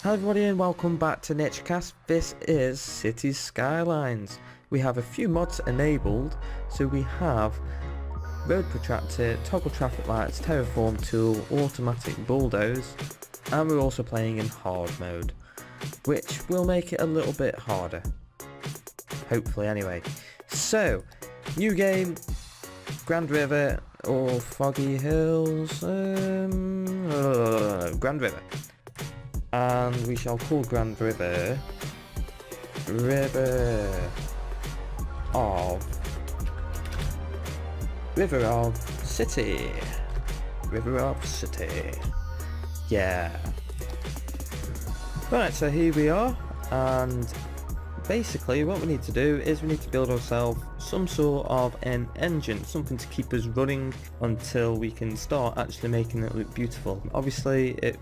Hello everybody and welcome back to Nitchcast. This is City Skylines. We have a few mods enabled, so we have road protractor, toggle traffic lights, terraform tool, automatic bulldoze, and we're also playing in hard mode, which will make it a little bit harder. Hopefully anyway. So, new game, Grand River or Foggy Hills, Grand River. And we shall call Grand River Riverov City. Riverov City. Yeah. Right, so here we are, and basically what we need to do is we need to build ourselves some sort of an engine, something to keep us running until we can start actually making it look beautiful. Obviously it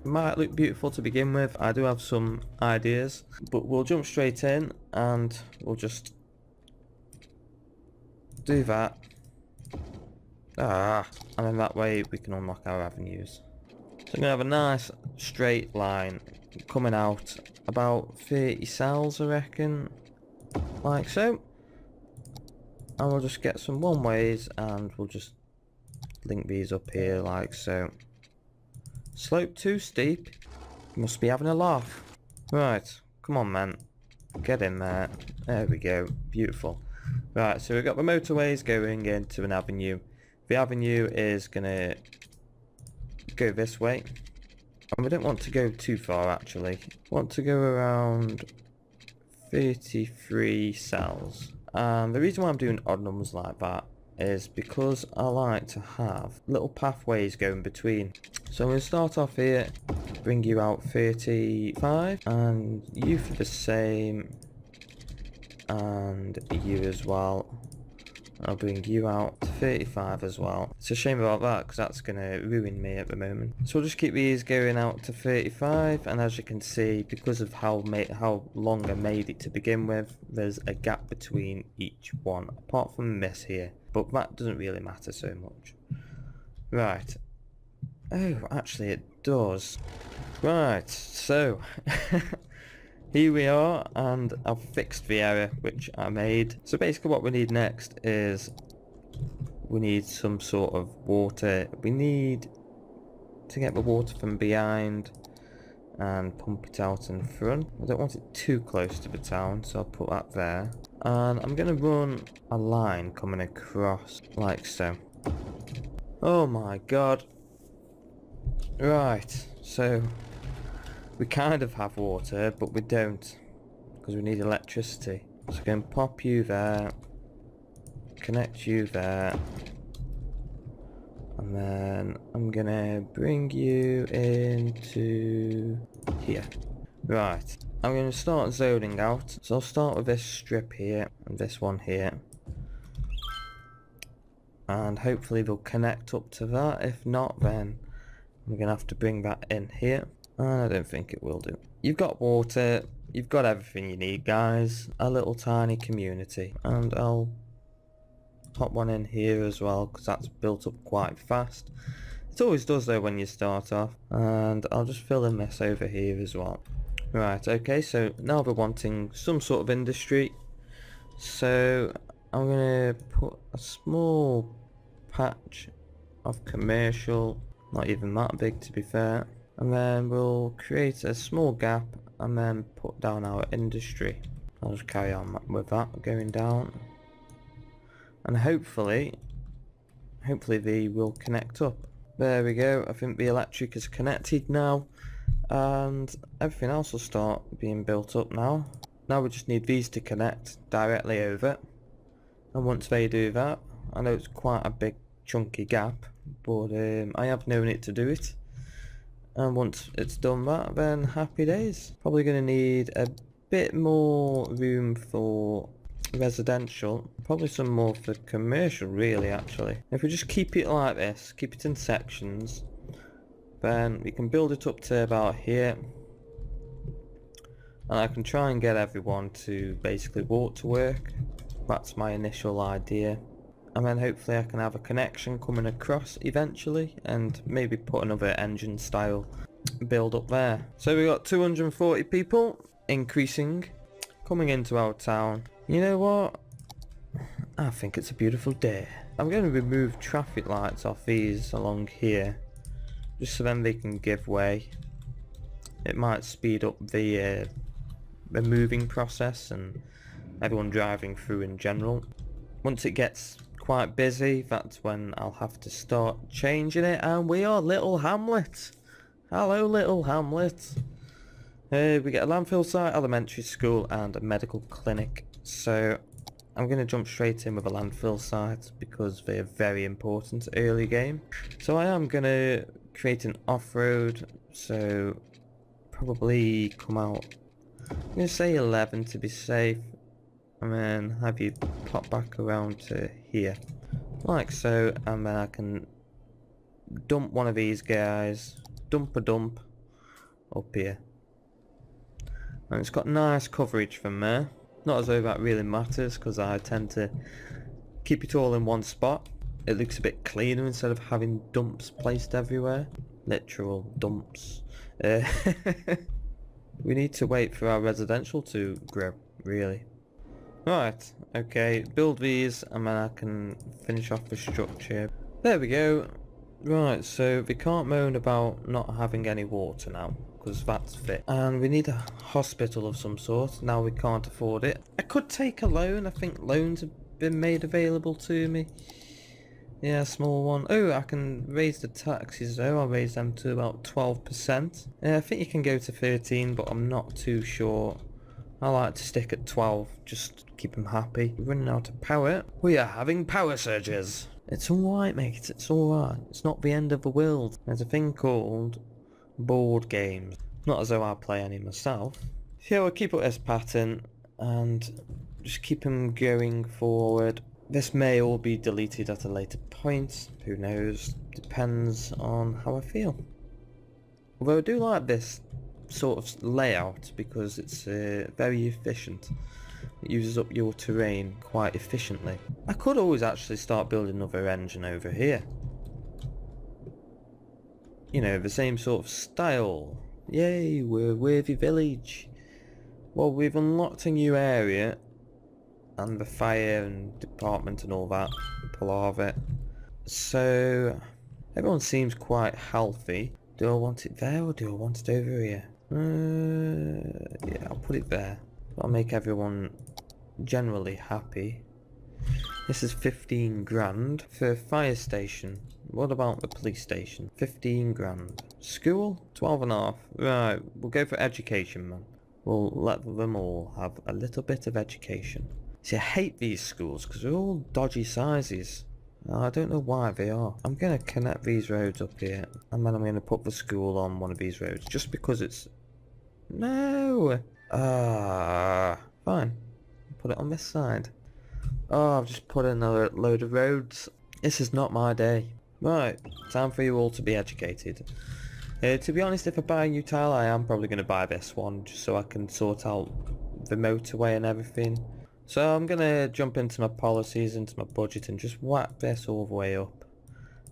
might look beautiful to begin with. I do have some ideas, but we'll jump straight in and we'll just do that. And then that way we can unlock our avenues. So I'm gonna have a nice straight line coming out about 30 cells, I reckon, like so, and we'll just get some one ways and we'll just link these up here like so. Slope too steep. Must be having a laugh. Right, come on man, get in there. There we go, beautiful. Right, so we've got the motorways going into an avenue. The avenue is gonna go this way, and we don't want to go too far actually. We want to go around 33 cells. And the reason why I'm doing odd numbers like that is because I like to have little pathways going between. So I'm going to start off here, bring you out 35, and you for the same, and you as well. I'll bring you out to 35 as well. It's a shame about that because that's going to ruin me at the moment. So we'll just keep these going out to 35, and as you can see, because of how long I made it to begin with, there's a gap between each one, apart from this here. But that doesn't really matter so much. Right. Oh, actually it does. Right, so here we are, and I've fixed the error which I made. So basically what we need next is we need some sort of water. We need to get the water from behind and pump it out in front. I don't want it too close to the town, so I'll put that there. And I'm going to run a line coming across like so. Oh my god. Right, so we kind of have water, but we don't, because we need electricity. So I'm going to pop you there, connect you there, and then I'm going to bring you into here. Right, I'm going to start zoning out. So I'll start with this strip here, and this one here. And hopefully they'll connect up to that. If not, then I'm going to have to bring that in here. And I don't think it will do. You've got water, you've got everything you need, guys. A little tiny community. And I'll pop one in here as well, because that's built up quite fast. It always does though when you start off. And I'll just fill in this over here as well. Right, okay, so now we're wanting some sort of industry. So I'm going to put a small patch of commercial. Not even that big to be fair. And then we'll create a small gap and then put down our industry. I'll just carry on with that going down. And hopefully they will connect up. There we go. I think the electric is connected now. And everything else will start being built up now. Now we just need these to connect directly over. And once they do that, I know it's quite a big chunky gap, but I have known it to do it. And once it's done that, then happy days. Probably going to need a bit more room for residential. Probably some more for commercial really actually. If we just keep it like this, keep it in sections, then we can build it up to about here. And I can try and get everyone to basically walk to work. That's my initial idea. And then hopefully I can have a connection coming across eventually, and maybe put another engine style build up there. So we got 240 people, increasing, coming into our town. You know what? I think it's a beautiful day. I'm going to remove traffic lights off these along here, just so then they can give way. It might speed up the moving process and everyone driving through in general. Once it gets quite busy, that's when I'll have to start changing it. And we are Little Hamlet. Hello, Little Hamlet. We get a landfill site, elementary school, and a medical clinic. So I'm going to jump straight in with a landfill site because they are very important early game. So I am going to create an off-road, so probably come out, I'm going to say 11 to be safe, and then have you pop back around to here, like so, and then I can dump one of these guys, dump up here. And it's got nice coverage from there. Not as though that really matters, because I tend to keep it all in one spot. It looks a bit cleaner instead of having dumps placed everywhere. Literal dumps. We need to wait for our residential to grow, really. Right, okay, build these and then I can finish off the structure. There we go. Right, so we can't moan about not having any water now, because that's fit. And we need a hospital of some sort. Now we can't afford it. I could take a loan. I think loans have been made available to me. Yeah, small one. Oh, I can raise the taxes though. I'll raise them to about 12%. I think you can go to 13, but I'm not too sure. I like to stick at 12, just keep them happy. We're running out of power. We are having power surges. It's alright, mate, it's alright. It's not the end of the world. There's a thing called board games. Not as though I play any myself. So we'll keep up this pattern and just keep them going forward. This may all be deleted at a later point. Who knows? Depends on how I feel. Although I do like this sort of layout because it's very efficient. It uses up your terrain quite efficiently. I could always actually start building another engine over here. You know, the same sort of style. Yay, we're Worthy Village. Well, we've unlocked a new area. And the fire and department and all that palaver. So, everyone seems quite healthy. Do I want it there or do I want it over here? Yeah, I'll put it there. That'll make everyone generally happy. This is 15 grand for fire station. What about the police station? 15 grand. School? 12.5. Right, we'll go for education, man. We'll let them all have a little bit of education. See, I hate these schools because they're all dodgy sizes. I don't know why they are. I'm going to connect these roads up here, and then I'm going to put the school on one of these roads, just because it's... No! Fine. Put it on this side. Oh, I've just put in another load of roads. This is not my day. Right, time for you all to be educated. To be honest, if I buy a new tile, I am probably going to buy this one, just so I can sort out the motorway and everything. So I'm going to jump into my policies, into my budget, and just whack this all the way up.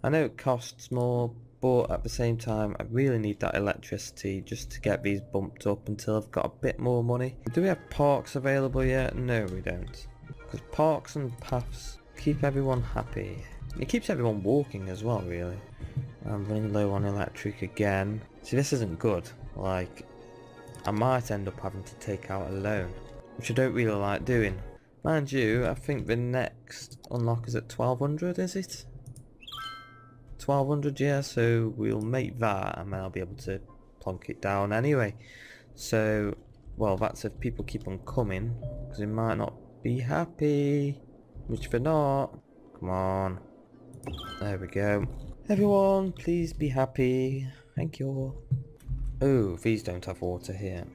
I know it costs more, but at the same time I really need that electricity just to get these bumped up until I've got a bit more money. Do we have parks available yet? No, we don't. Because parks and paths keep everyone happy. It keeps everyone walking as well, really. I'm running low on electric again. See, this isn't good. Like, I might end up having to take out a loan, which I don't really like doing. Mind you, I think the next unlock is at 1200, is it? 1200, yeah, so we'll make that and then I'll be able to plonk it down anyway. So, well, that's if people keep on coming, because they might not be happy. Which they're not. Come on. There we go. Everyone, please be happy. Thank you. Oh, these don't have water here.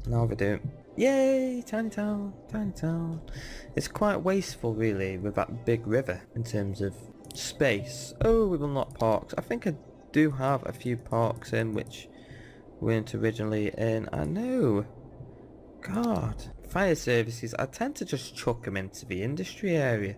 Now they do. Yay! Tiny town, tiny town. It's quite wasteful, really, with that big river in terms of space. Oh, we've unlocked parks. I think I do have a few parks in which weren't originally in. I know. God. Fire services, I tend to just chuck them into the industry area.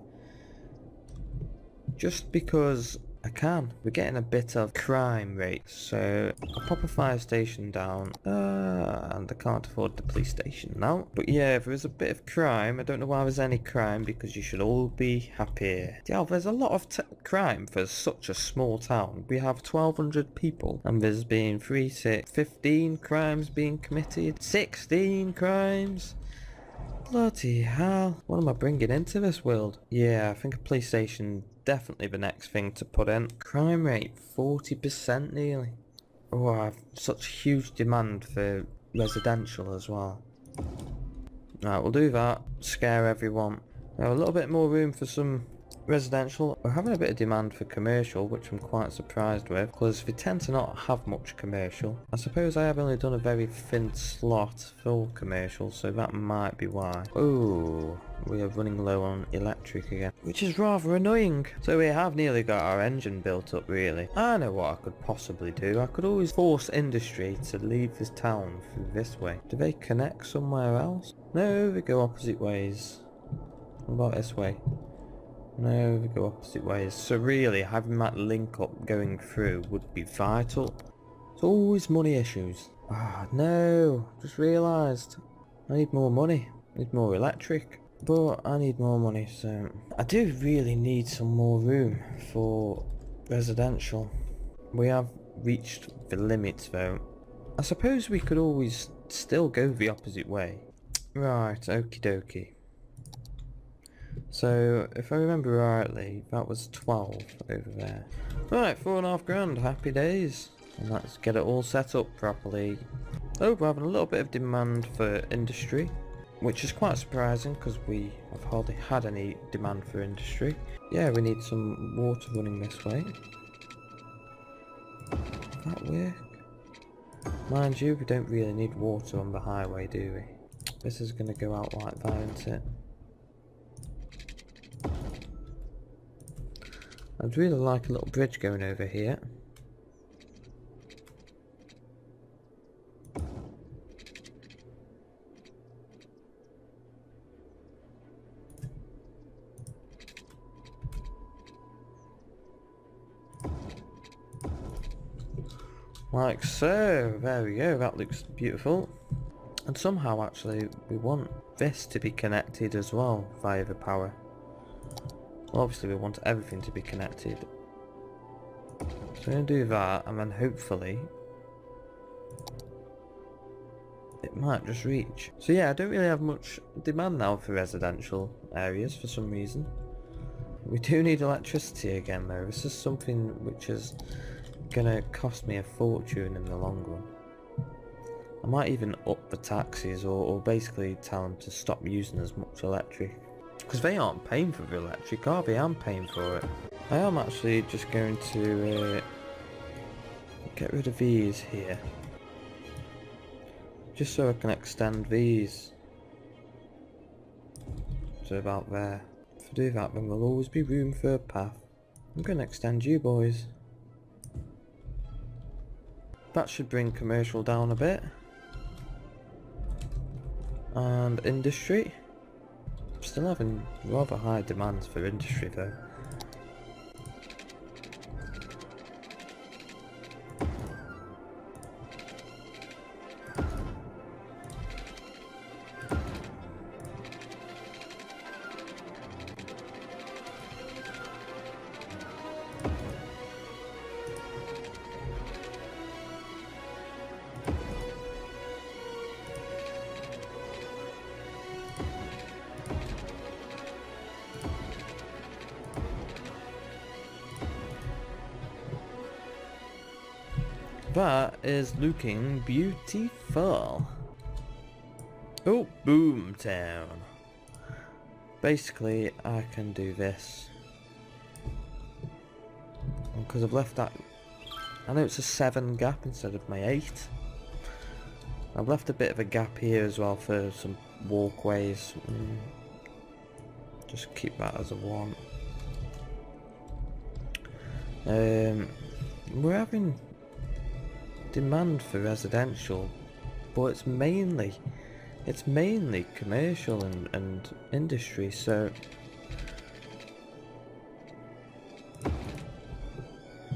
just because I can. We're getting a bit of crime rate, so I'll pop a fire station down, and I can't afford the police station now. But yeah, if there is a bit of crime, I don't know why there's any crime, because you should all be happy. Yeah, there's a lot of crime for such a small town. We have 1,200 people, and there's been 15 crimes being committed, 16 crimes. Bloody hell, what am I bringing into this world? Yeah, I think a police station definitely the next thing to put in. Crime rate 40% nearly. Oh, I have such huge demand for residential as well. Right, we'll do that. Scare everyone. Now a little bit more room for some residential. We're having a bit of demand for commercial, which I'm quite surprised with, because we tend to not have much commercial. I suppose I have only done a very thin slot for commercial, so that might be why. Oh, we are running low on electric again, which is rather annoying. So we have nearly got our engine built up, really. I know what I could possibly do. I could always force industry to leave this town through this way. Do they connect somewhere else? No, they go opposite ways. What about this way? No, we go opposite ways. So really, having that link up going through would be vital. It's always money issues. Ah, no, just realised. I need more money. I need more electric. But I need more money, so... I do really need some more room for residential. We have reached the limits though. I suppose we could always still go the opposite way. Right, okie dokie. So, if I remember rightly, that was 12 over there. Right, 4.5 grand, happy days. And let's get it all set up properly. Oh, we're having a little bit of demand for industry, which is quite surprising because we have hardly had any demand for industry. Yeah, we need some water running this way. Does that work? Mind you, we don't really need water on the highway, do we? This is going to go out like that, isn't it? I'd really like a little bridge going over here. Like so, there we go, that looks beautiful. And somehow actually we want this to be connected as well via the power. Well, obviously we want everything to be connected. So we're going to do that, and then hopefully it might just reach. So yeah, I don't really have much demand now for residential areas for some reason. We do need electricity again though. This is something which is going to cost me a fortune in the long run. I might even up the taxes or basically tell them to stop using as much electric. Because they aren't paying for the electric, are they? I'm paying for it. I am actually just going to get rid of these here. Just so I can extend these to about there. If I do that, then there'll always be room for a path. I'm going to extend you boys. That should bring commercial down a bit. And industry. Still having rather high demands for industry though. That is looking beautiful. Oh, Boomtown. Basically, I can do this. Because I've left that... I know it's a 7 gap instead of my 8. I've left a bit of a gap here as well for some walkways. Just keep that as a 1. We're having demand for residential, but it's mainly commercial and industry, so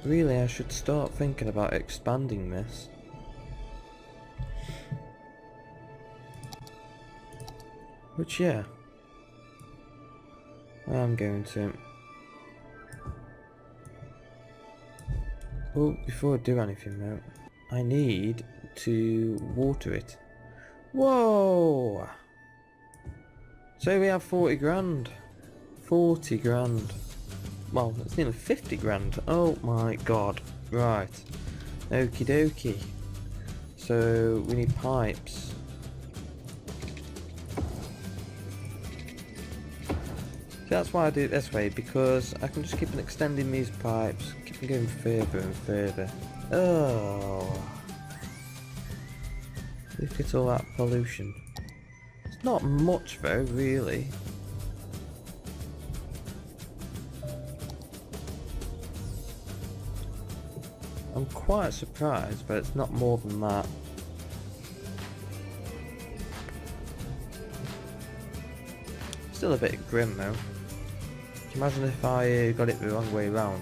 Really, I should start thinking about expanding this. Which, yeah, I am going to. Oh, before I do anything though, I need to water it. Whoa! So we have 40 grand. 40 grand. Well, it's nearly 50 grand. Oh my god. Right. Okie dokie. So we need pipes. So that's why I do it this way, because I can just keep on extending these pipes, keep on going further and further. Oh. Look at all that pollution. It's not much though, really. I'm quite surprised, but it's not more than that. Still a bit grim though. Can you imagine if I got it the wrong way around?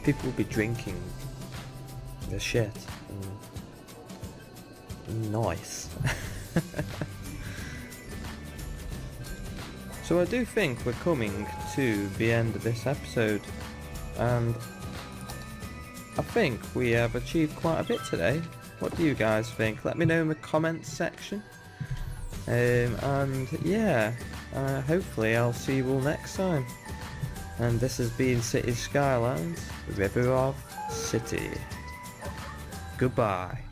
People would be drinking the shit. Nice. So I do think we're coming to the end of this episode, and I think we have achieved quite a bit today. What do you guys think? Let me know in the comments section. And yeah, hopefully I'll see you all next time. And this has been City Skylines, Riverov City. Goodbye.